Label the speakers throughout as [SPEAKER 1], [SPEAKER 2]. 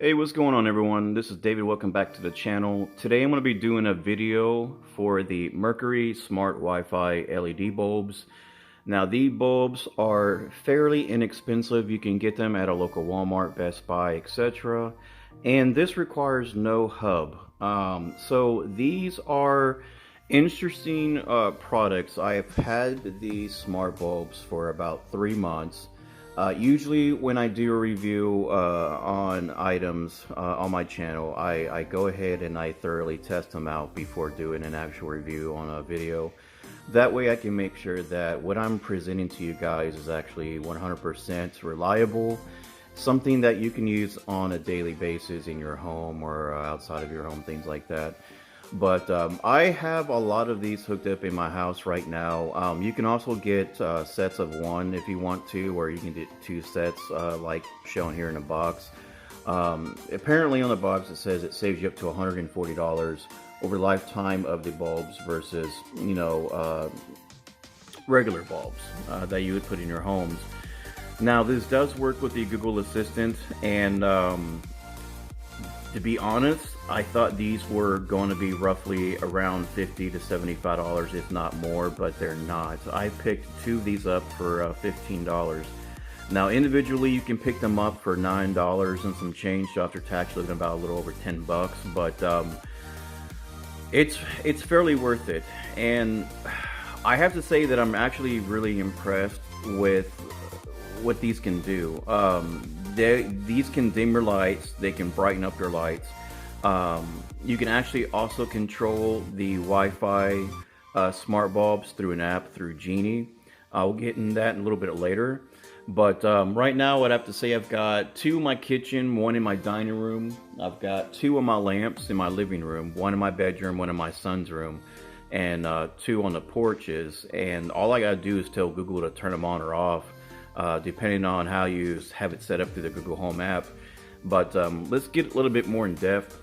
[SPEAKER 1] Hey, what's going on everyone? This is David. Welcome back to the channel. Today I'm going to be doing a video for the Mercury Smart Wi-Fi LED bulbs. Now the bulbs are fairly inexpensive. You can get them at a local Walmart, Best Buy, etc. And this requires no hub. So these are interesting products. I have had these smart bulbs for about 3 months. Usually when I do a review on items on my channel, I go ahead and I thoroughly test them out before doing an actual review on a video. That way I can make sure that what I'm presenting to you guys is actually 100% reliable, something that you can use on a daily basis in your home or outside of your home, things like that. But I have a lot of these hooked up in my house right now. You can also get sets of one if you want to, or you can get two sets like shown here in the box. Apparently on the box it says it saves you up to $140 over the lifetime of the bulbs versus, regular bulbs that you would put in your homes. Now this does work with the Google Assistant, and to be honest, I thought these were going to be roughly around $50 to $75, if not more, but they're not. I picked two of these up for $15. Now individually you can pick them up for $9 and some change, so after tax looking about a little over 10 bucks, but it's fairly worth it. And I have to say that I'm actually really impressed with what these can do. These can dim your lights, they can brighten up your lights. You can actually also control the Wi-Fi smart bulbs through an app through Genie. I'll get in that in a little bit later. But right now I'd have to say I've got two in my kitchen, one in my dining room. I've got two of my lamps in my living room, one in my bedroom, one in my son's room, and two on the porches. And all I gotta do is tell Google to turn them on or off, depending on how you have it set up through the Google Home app. But let's get a little bit more in depth.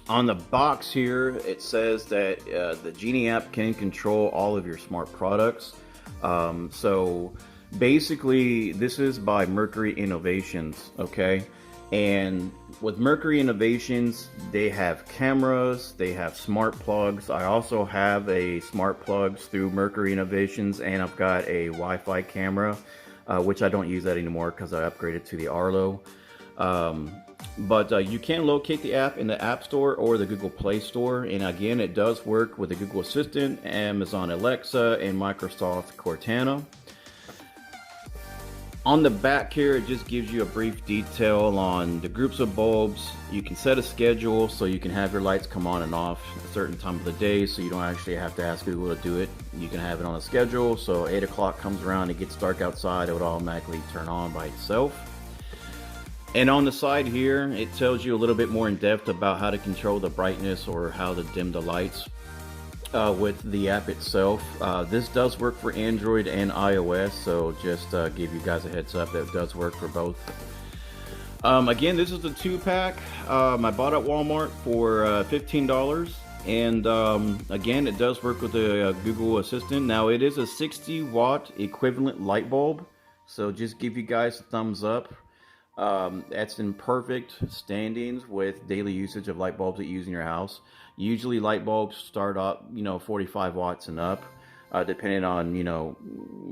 [SPEAKER 1] On the box here, it says that the Genie app can control all of your smart products. So basically, this is by Mercury Innovations, okay? And with Mercury Innovations, they have cameras, they have smart plugs. I also have a smart plugs through Mercury Innovations, and I've got a Wi-Fi camera, which I don't use that anymore because I upgraded to the Arlo. But you can locate the app in the App Store or the Google Play Store, and again it does work with the Google Assistant, Amazon Alexa, and Microsoft Cortana. On the back here it just gives you a brief detail on the groups of bulbs. You can set a schedule so you can have your lights come on and off a certain time of the day, so you don't actually have to ask Google to do it. You can have it on a schedule, so 8 o'clock comes around, it gets dark outside, it would automatically turn on by itself. And on the side here, it tells you a little bit more in depth about how to control the brightness or how to dim the lights with the app itself. This does work for Android and iOS, so just give you guys a heads up that it does work for both. Again, this is the 2-pack. I bought at Walmart for $15. And again, it does work with the Google Assistant. Now, it is a 60-watt equivalent light bulb, so just give you guys a thumbs up. That's in perfect standings with daily usage of light bulbs that you use in your house. Usually light bulbs start up, 45 watts and up, depending on,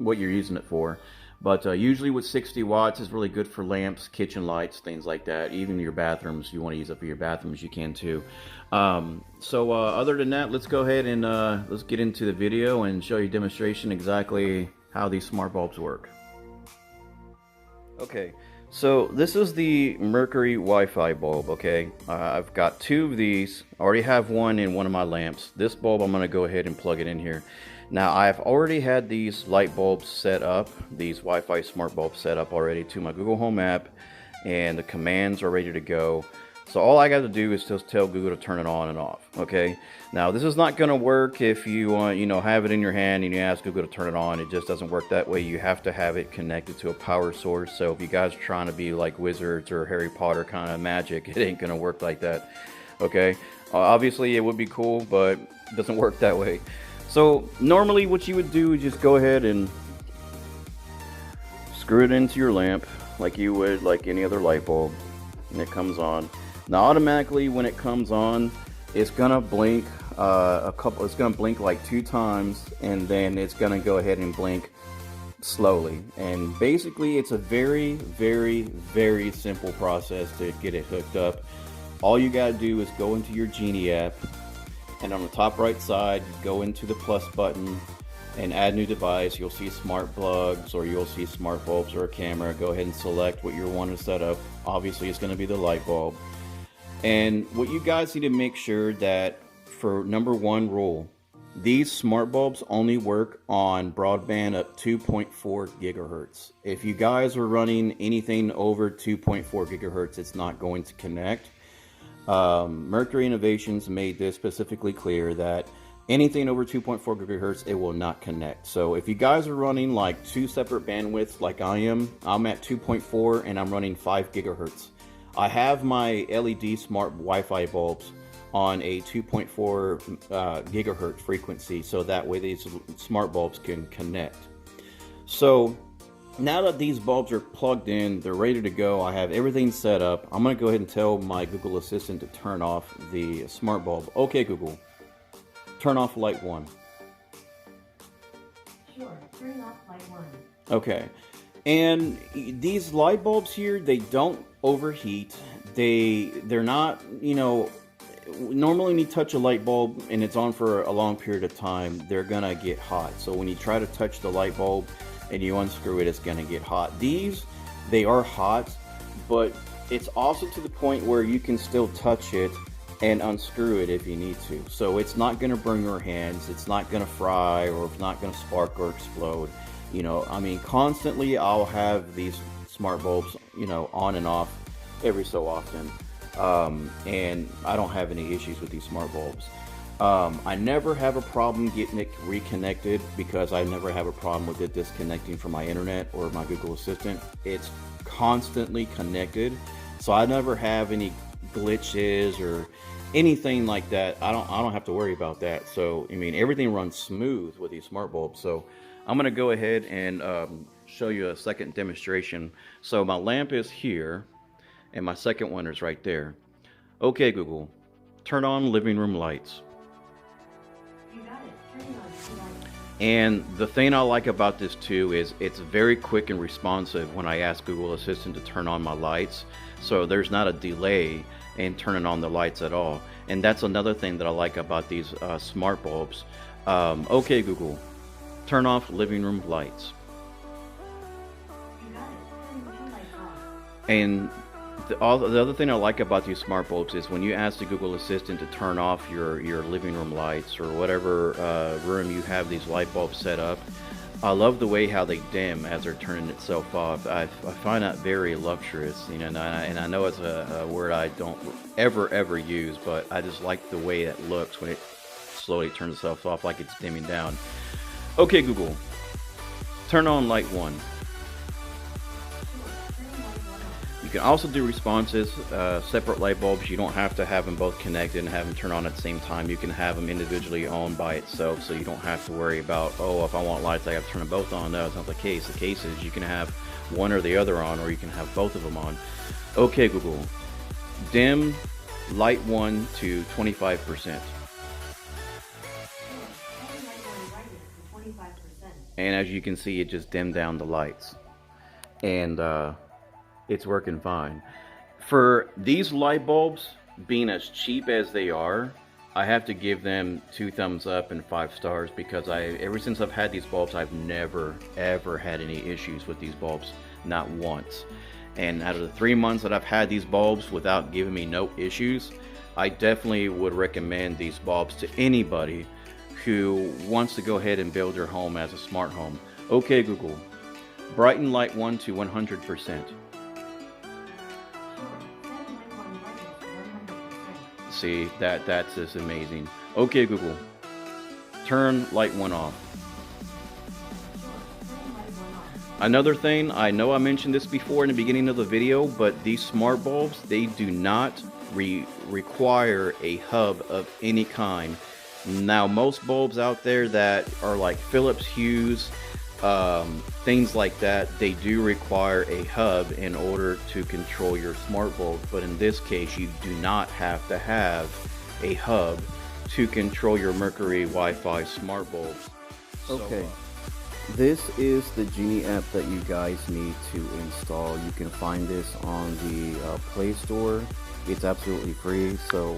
[SPEAKER 1] what you're using it for. But usually with 60 watts is really good for lamps, kitchen lights, things like that. Even your bathrooms, you want to use it for your bathrooms, you can too. So other than that, let's go ahead and let's get into the video and show you a demonstration exactly how these smart bulbs work. Okay. So this is the Mercury Wi-Fi bulb, okay? I've got two of these. I already have one in one of my lamps. This bulb, I'm going to go ahead and plug it in here. Now, I've already had these light bulbs set up, these Wi-Fi smart bulbs set up already to my Google Home app, and the commands are ready to go. So all I got to do is just tell Google to turn it on and off, okay? Now, this is not going to work if you want, have it in your hand and you ask Google to turn it on. It just doesn't work that way. You have to have it connected to a power source. So if you guys are trying to be like wizards or Harry Potter kind of magic, it ain't going to work like that, okay? Obviously, it would be cool, but it doesn't work that way. So normally what you would do is just go ahead and screw it into your lamp like you would like any other light bulb. and it comes on. Now automatically when it comes on, it's gonna blink it's gonna blink like 2 times, and then it's gonna go ahead and blink slowly. And basically it's a very, very, very simple process to get it hooked up. All you gotta do is go into your Genie app, and on the top right side, go into the plus button and add new device. You'll see smart plugs, or you'll see smart bulbs or a camera. Go ahead and select what you want to set up. Obviously it's going to be the light bulb. And what you guys need to make sure that, for number 1 rule, these smart bulbs only work on broadband up 2.4 gigahertz. If you guys are running anything over 2.4 gigahertz, it's not going to connect. Mercury Innovations made this specifically clear that anything over 2.4 gigahertz, it will not connect. So if you guys are running like 2 separate bandwidths like I am, I'm at 2.4 and I'm running 5 gigahertz. I have my LED smart Wi-Fi bulbs on a 2.4 gigahertz frequency, so that way these smart bulbs can connect. So now that these bulbs are plugged in, they're ready to go, I have everything set up. I'm going to go ahead and tell my Google Assistant to turn off the smart bulb. Okay, Google, turn off light 1.
[SPEAKER 2] Sure, turn off light 1.
[SPEAKER 1] Okay. And these light bulbs here, they don't overheat. They're not, you know, normally when you touch a light bulb and it's on for a long period of time, they're gonna get hot. So when you try to touch the light bulb and you unscrew it, it's gonna get hot. These, they are hot, but it's also to the point where you can still touch it and unscrew it if you need to. So it's not gonna burn your hands, it's not gonna fry, or it's not gonna spark or explode. You know, I mean, constantly I'll have these smart bulbs, you know, on and off every so often. And I don't have any issues with these smart bulbs. I never have a problem getting it reconnected, because I never have a problem with it disconnecting from my internet or my Google Assistant. It's constantly connected, so I never have any glitches or anything like that. I don't have to worry about that. So I mean, everything runs smooth with these smart bulbs. So I'm gonna go ahead and show you a second demonstration. So my lamp is here, and my second one is right there. Okay, Google, turn on living room lights.
[SPEAKER 2] You got it. Turn on lights.
[SPEAKER 1] And the thing I like about this too is it's very quick and responsive when I ask Google Assistant to turn on my lights. So there's not a delay in turning on the lights at all. And that's another thing that I like about these smart bulbs. Okay, Google, turn off living room lights.
[SPEAKER 2] You got it. Turn the lights off.
[SPEAKER 1] And the other thing I like about these smart bulbs is when you ask the Google Assistant to turn off your living room lights, or whatever room you have these light bulbs set up, I love the way how they dim as they're turning itself off. I find that very luxurious, you know, and I know it's a word I don't ever use, but I just like the way it looks when it slowly turns itself off, like it's dimming down. Okay, Google, turn on light 1. You can also do responses, separate light bulbs. You don't have to have them both connected and have them turn on at the same time. You can have them individually on by itself, so you don't have to worry about, oh, if I want lights, I have to turn them both on. No, it's not the case. The case is you can have one or the other on, or you can have both of them on. Okay, Google, dim light 1 to 25%. And as you can see, it just dimmed down the lights. And it's working fine. For these light bulbs, being as cheap as they are, I have to give them 2 thumbs up and 5 stars, because ever since I've had these bulbs, I've never ever had any issues with these bulbs, not once. And out of the 3 months that I've had these bulbs without giving me no issues, I definitely would recommend these bulbs to anybody who wants to go ahead and build their home as a smart home. Okay, Google, brighten light 1 to 100%. See, that's just amazing. Okay, Google, turn light 1 off. Another thing, I know I mentioned this before in the beginning of the video, but these smart bulbs, they do not require a hub of any kind. Now, most bulbs out there that are like Philips Hues, things like that, they do require a hub in order to control your smart bulb. But in this case, you do not have to have a hub to control your Mercury Wi-Fi smart bulbs. Okay. This is the Genie app that you guys need to install. You can find this on the Play Store. It's absolutely free, so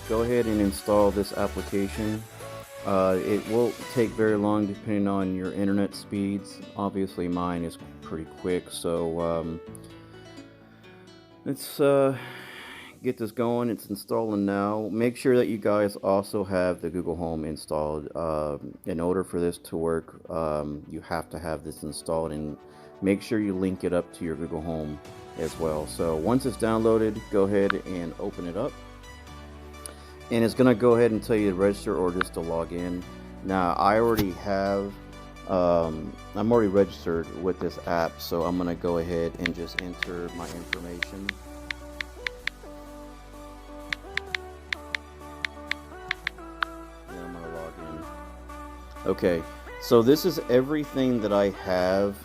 [SPEAKER 1] go ahead and install this application. It won't take very long depending on your internet speeds. Obviously mine is pretty quick, so let's get this going. It's installing now. Make sure that you guys also have the Google Home installed. In order for this to work, you have to have this installed, and make sure you link it up to your Google Home as well. So once it's downloaded, go ahead and open it up, and it's gonna go ahead and tell you to register or just to log in. Now I already have I'm already registered with this app, so I'm gonna go ahead and just enter my information. Okay, so this is everything that I have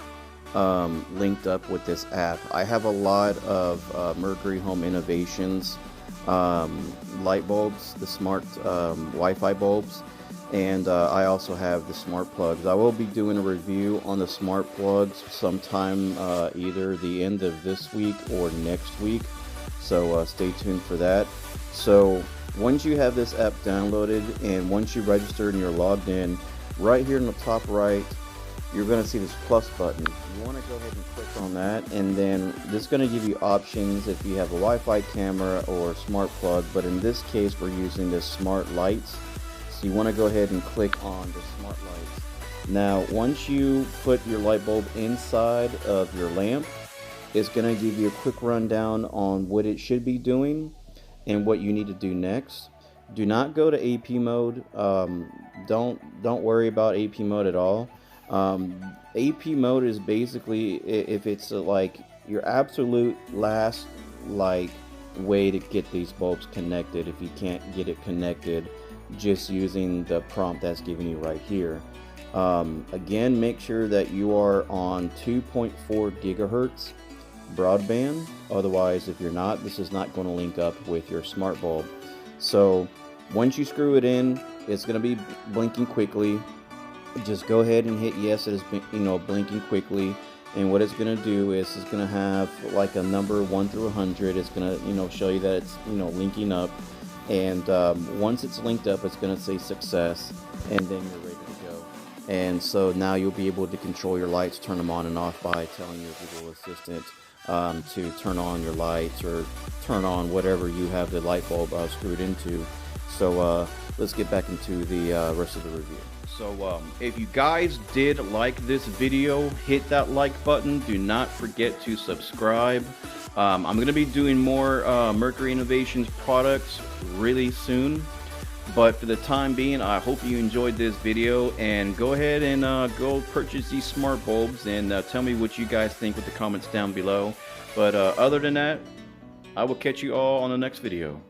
[SPEAKER 1] linked up with this app. I have a lot of Mercury Home Innovations light bulbs, the smart Wi-Fi bulbs, and I also have the smart plugs. I will be doing a review on the smart plugs sometime either the end of this week or next week, so stay tuned for that. So once you have this app downloaded and once you registered and you're logged in, right here in the top right, you're going to see this plus button. You want to go ahead and click on that, and then this is going to give you options if you have a Wi-Fi camera or smart plug, but in this case we're using the smart lights. So you want to go ahead and click on the smart lights. Now once you put your light bulb inside of your lamp, it's going to give you a quick rundown on what it should be doing and what you need to do next. Do not go to AP mode. Don't worry about AP mode at all. AP mode is basically if it's like your absolute last way to get these bulbs connected. If you can't get it connected, just using the prompt that's given you right here. Again, make sure that you are on 2.4 gigahertz broadband. Otherwise, if you're not, this is not going to link up with your smart bulb. So once you screw it in, it's going to be blinking quickly. Just go ahead and hit yes. It is, blinking quickly, and what it's going to do is it's going to have like a number 1 through 100. It's going to show you that it's linking up, and once it's linked up, it's going to say success, and then you're ready to go. And so now you'll be able to control your lights, turn them on and off by telling your Google Assistant to turn on your lights or turn on whatever you have the light bulb screwed into. So let's get back into the rest of the review. So if you guys did like this video, hit that like button. Do not forget to subscribe. I'm going to be doing more Mercury Innovations products really soon. But for the time being, I hope you enjoyed this video, and go ahead and go purchase these smart bulbs and tell me what you guys think with the comments down below. But other than that, I will catch you all on the next video.